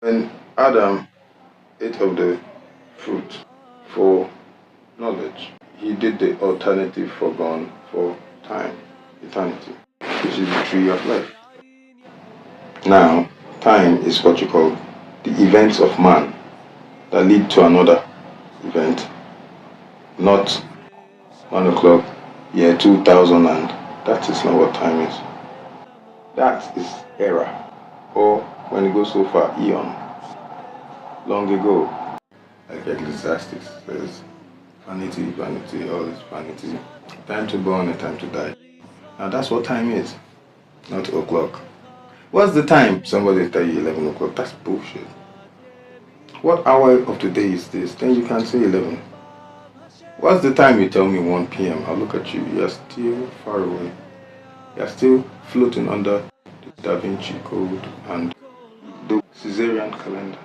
When Adam ate of the fruit for knowledge, he did the alternative forgone for time, eternity, which is the tree of life. Now, time is what you call the events of man that lead to another event, not 1 o'clock, year 2000, and that is not what time is. That is era, or when it goes so far, eon, long ago. Like Ecclesiastes says, vanity, vanity, all is vanity. Time to born and time to die. Now that's what time is, not o'clock. What's the time? Somebody tell you 11 o'clock. That's bullshit. What hour of the day is this? Then you can say 11. What's the time? You tell me 1 p.m. I'll look at you. You're still far away. You're still floating under the Da Vinci Code and the Caesarean calendar.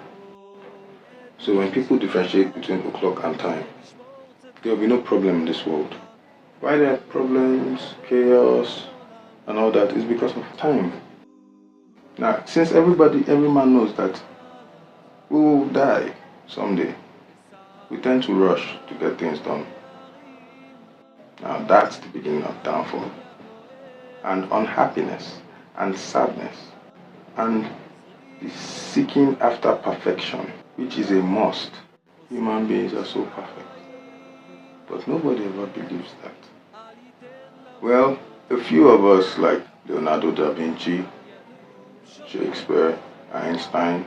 So when people differentiate between o'clock and time, there will be no problem in this world. Why there are problems, chaos, and all that is because of time. Now, since every man knows that we will die someday, we tend to rush to get things done. Now, that's the beginning of downfall, and unhappiness, and sadness, and the seeking after perfection, which is a must. Human beings are so perfect, but nobody ever believes that. Well, a few of us like Leonardo da Vinci, Shakespeare, Einstein,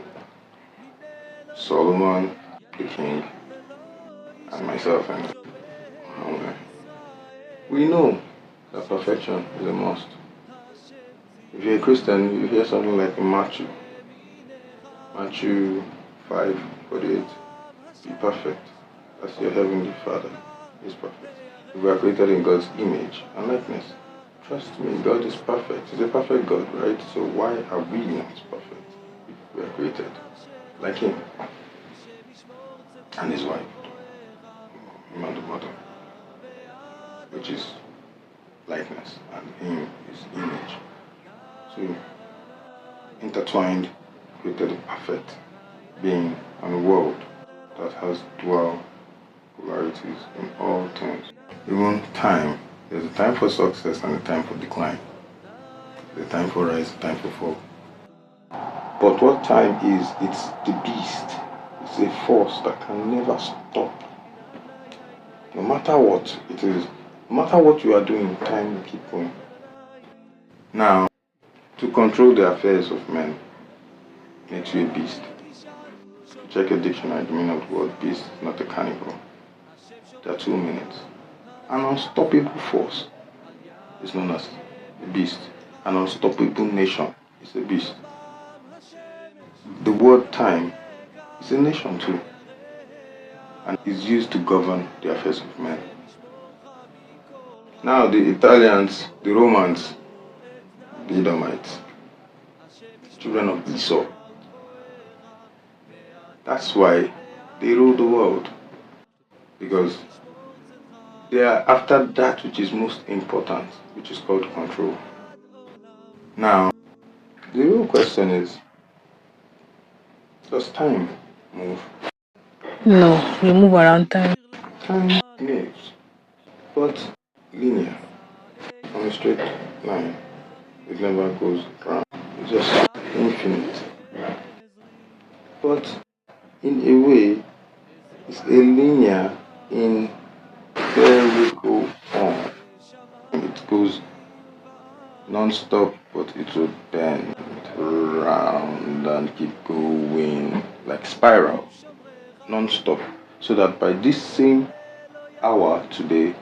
Solomon, the king, and myself and Ohanweh, we know that perfection is a must. If you're a Christian, you hear something like Matthew 5:48, be perfect as your heavenly Father is perfect. We are created in God's image and likeness. Trust me, God is perfect. He's a perfect God, right? So why are we not perfect? We are created like Him and His wife, Him and the mother, which is likeness, and Him is image. So intertwined, created a perfect being and a world that has dual polarities in all things. Even time, there's a time for success and a time for decline. There's a time for rise, a time for fall. But what time is, it's the beast. It's a force that can never stop. No matter what it is, no matter what you are doing, time will keep going. Now, to control the affairs of men makes you a beast. Check a dictionary, the meaning of the word beast is not a cannibal. There are 2 minutes. An unstoppable force is known as a beast. An unstoppable nation is a beast. The word time is a nation too, and is used to govern the affairs of men. Now the Italians, the Romans, the Edomites, children of Esau, that's why they rule the world, because they are after that which is most important, which is called control. Now, the real question is, does time move? No, we move around time. Time moves, but linear, on a straight line. It never goes round. It's just infinite. But in a way, it's a linear in spherical form. It goes non-stop, but it will bend round and keep going like spiral, non-stop. So that by this same hour today,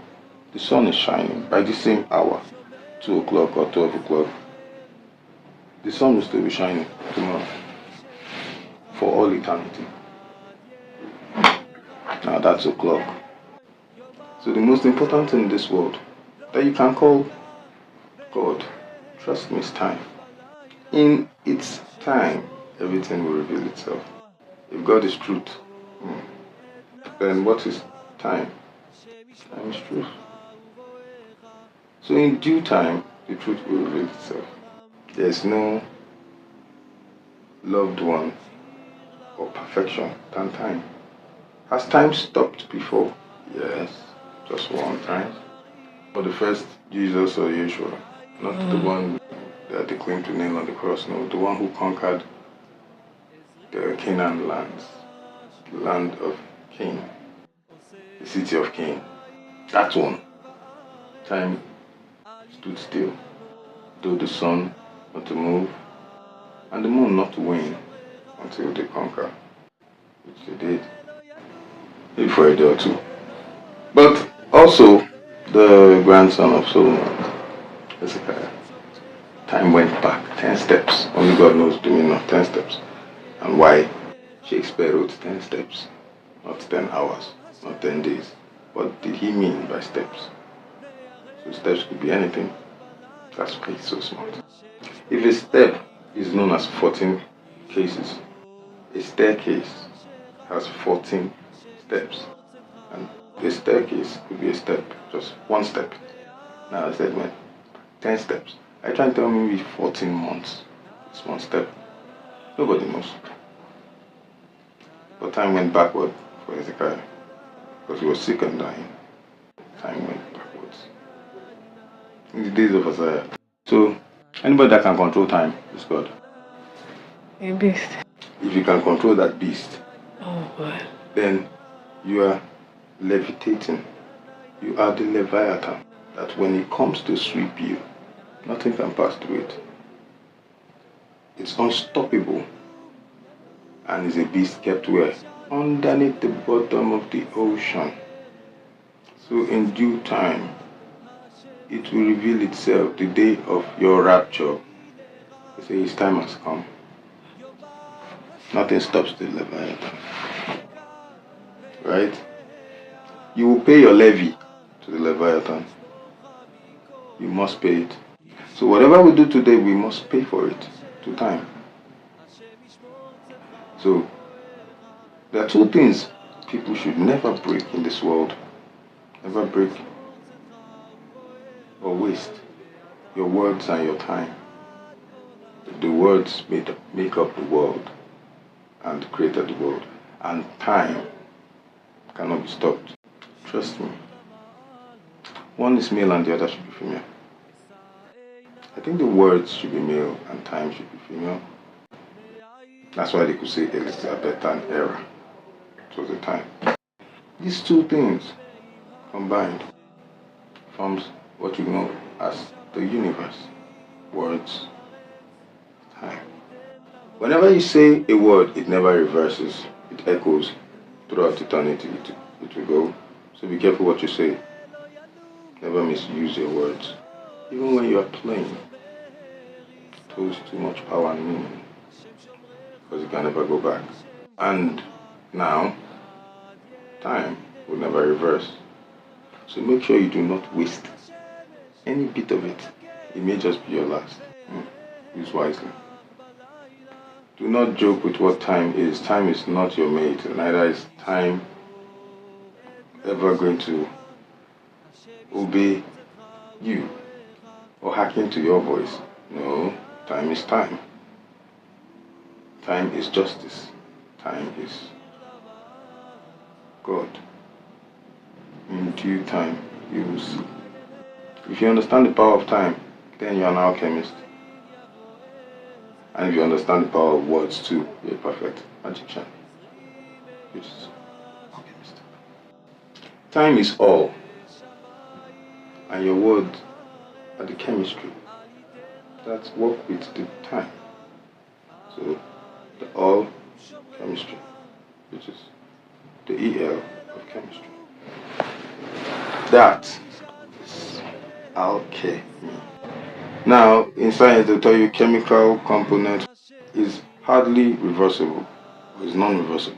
the sun is shining. By this same hour, 2 o'clock or 12 o'clock, the sun will still be shining tomorrow for all eternity. Now that's o'clock. So the most important thing in this world that you can call God, trust me, is time. In its time, everything will reveal itself. If God is truth, then what is time? Time is truth. So in due time, the truth will reveal itself. There is no loved one perfection than time. Has time stopped before? Yes, just one time. But the first Jesus or Yeshua, not the one that they claim to nail on the cross, no, the one who conquered the Canaan lands, the land of Cain, the city of Cain. That one. Time stood still, though the sun not to move, and the moon not to wane until they conquer, which they did, maybe for a day or two. But also, the grandson of Solomon, Hezekiah, time went back 10 steps. Only God knows the meaning of 10 steps. And why Shakespeare wrote 10 steps, not 10 hours, not 10 days. What did he mean by steps? So steps could be anything. That's why he's so smart. If a step is known as 14 cases, a staircase has 14 steps. And a staircase could be a step, just one step. Now I said, man, 10 steps. I try to tell me maybe 14 months. It's one step. Nobody knows. But time went backward for Hezekiah because he was sick and dying. Time went backwards. In the days of Isaiah. So, anybody that can control time is God. A beast. If you can control that beast, Oh boy. then you are levitating. You are the Leviathan. That when it comes to sweep you, nothing can pass through it. It's unstoppable. And is a beast kept where? Underneath the bottom of the ocean. So in due time, it will reveal itself the day of your rapture. You say his time has come. Nothing stops the Leviathan. Right? You will pay your levy to the Leviathan. You must pay it. So whatever we do today, we must pay for it to time. So there are two things people should never break in this world. Never break or waste your words and your time. The words make up the world and created the world. And time cannot be stopped. Trust me. One is male and the other should be female. I think the words should be male and time should be female. That's why they could say Elizabethan era. It was the time. These two things combined forms what you know as the universe. Words, time. Whenever you say a word, it never reverses. It echoes throughout eternity. It will go. So be careful what you say. Never misuse your words. Even when you are playing, it holds too much power and meaning. Because you can never go back. And now, time will never reverse. So make sure you do not waste any bit of it. It may just be your last. Use wisely. Do not joke with what time is. Time is not your mate. Neither is time ever going to obey you or hack into your voice. No, time is time. Time is justice. Time is God. In due time, you will see. If you understand the power of time, then you are an alchemist. And if you understand the power of words too, you're a perfect magician. Which is alchemist. Time is all. And your words are the chemistry. That's work with the time. So the all chemistry, which is the EL of chemistry. That is alchemy. Now, in science, they tell you chemical component is hardly reversible, or is non-reversible,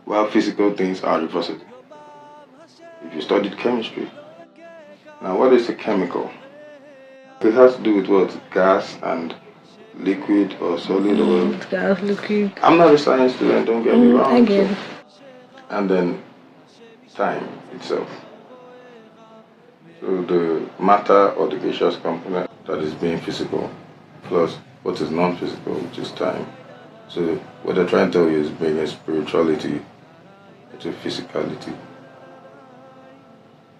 while physical things are reversible. If you studied chemistry, now what is a chemical? It has to do with what? Gas and liquid or solid or Gas, liquid. I'm not a science student, don't get me wrong. I get it. And then time itself. So the matter or the gaseous component that is being physical plus what is non-physical, which is time, So what they're trying to tell you is bringing spirituality into physicality.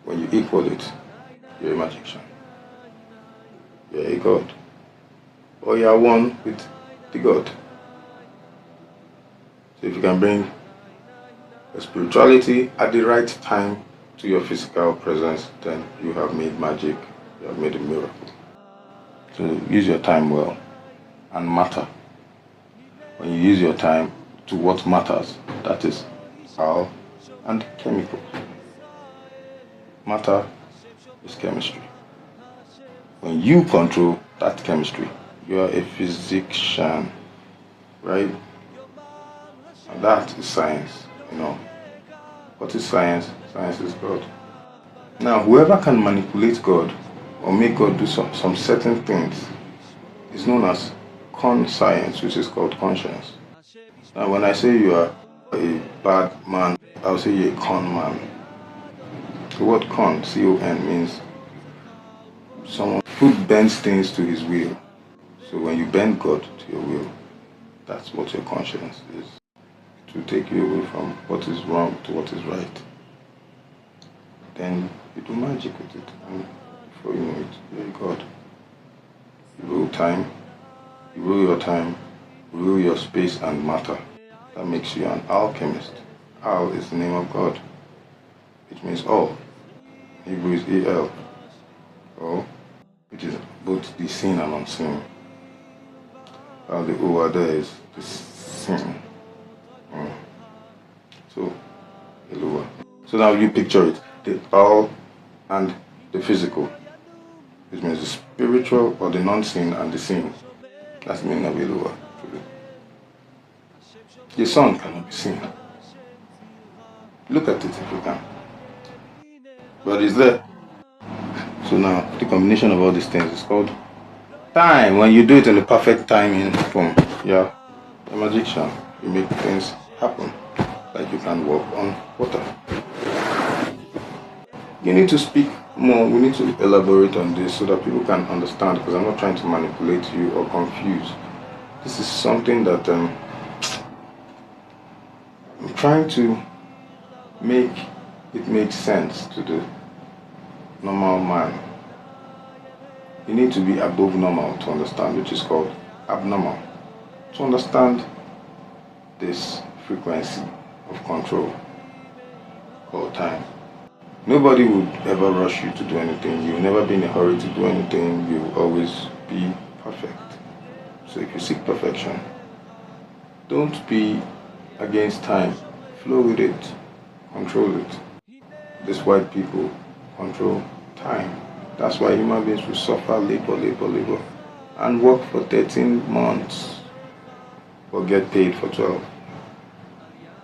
When you equal it, you're a magician. You're a god. Or you are one with the god. So if you can bring a spirituality at the right time to your physical presence, then you have made magic, you have made a miracle. So use your time well and matter. When you use your time to what matters, that is power and chemical. Matter is chemistry. When you control that chemistry, you are a physician, right? And that is science, What is science? Science is God. Now, whoever can manipulate God or make God do some certain things is known as conscience, which is called conscience. Now, when I say you are a bad man, I'll say you're a con man. The word con, C-O-N, means someone who bends things to his will. So when you bend God to your will, that's what your conscience is. It will take you away from what is wrong to what is right. Then you do magic with it, and before you know it, you're a god. You rule time, you rule your time, you rule your space and matter. That makes you an alchemist. Al is the name of God, which means all. Hebrew is E-L, or which is both the seen and unseen. And the over there is the seen. So, Eloah. So now you picture it, the all and the physical, which means the spiritual or the non-seen and the seen. That's the meaning of Eloah. The sun cannot be seen. Look at it if you can. But it's there. So now, the combination of all these things is called time. When you do it in the perfect timing, boom, you're a magician. You make things happen. Like you can walk on water. You need to speak more. We need to elaborate on this so that people can understand, because I'm not trying to manipulate you or confuse. This is something that I'm trying to make it make sense to the normal man. You need to be above normal to understand, which is called abnormal. To understand this frequency of control called time. Nobody would ever rush you to do anything. You'll never be in a hurry to do anything. You'll always be perfect. So if you seek perfection, don't be against time. Flow with it. Control it. These white people control time. That's why human beings will suffer labor, and work for 13 months, but get paid for 12.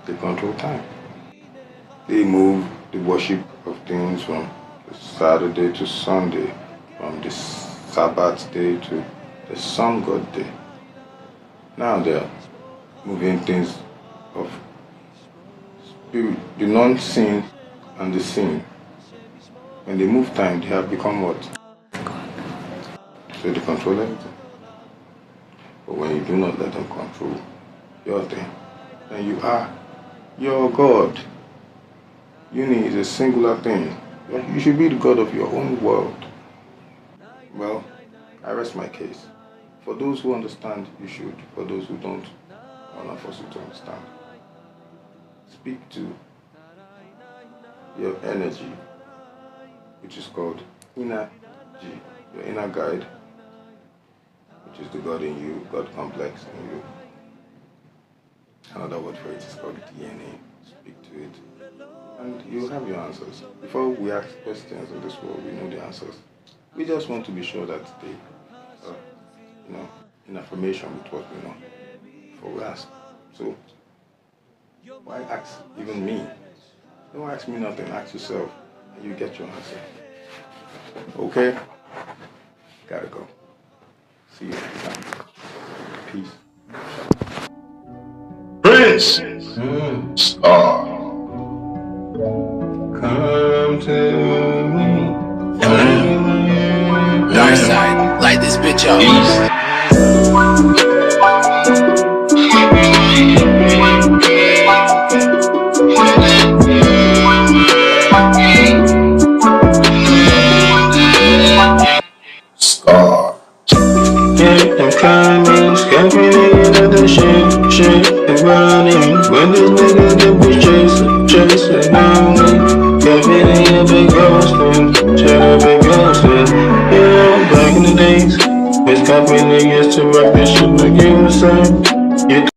They control time. They move the worship of things from Saturday to Sunday, from the Sabbath day to the Sun God day. Now they're moving things of spirit, the non-seen and the seen. When they move time, they have become what? So they control everything. But when you do not let them control your thing, then you are your God. Uni is a singular thing. You should be the God of your own world. Well, I rest my case. For those who understand, you should. For those who don't, I will not force you to understand. Speak to your energy, which is called inner G, your inner guide, which is the God in you, God complex in you. Another word for it is called DNA. Speak to it, and you'll have your answers. Before we ask questions in this world, we know the answers. We just want to be sure that they are, in affirmation with what we know before we ask. So, why ask even me? Don't ask me nothing, ask yourself, and you get your answer. Okay? Gotta go. See you next time. Peace. PrinceScar. Come to me. Dark side, light this bitch up. shit and running. When this nigga that was chasing on me. Got me in a big ghosting, shut up and ghosting. Yeah, back in the days, was copying niggas to rock this shit like you were saying.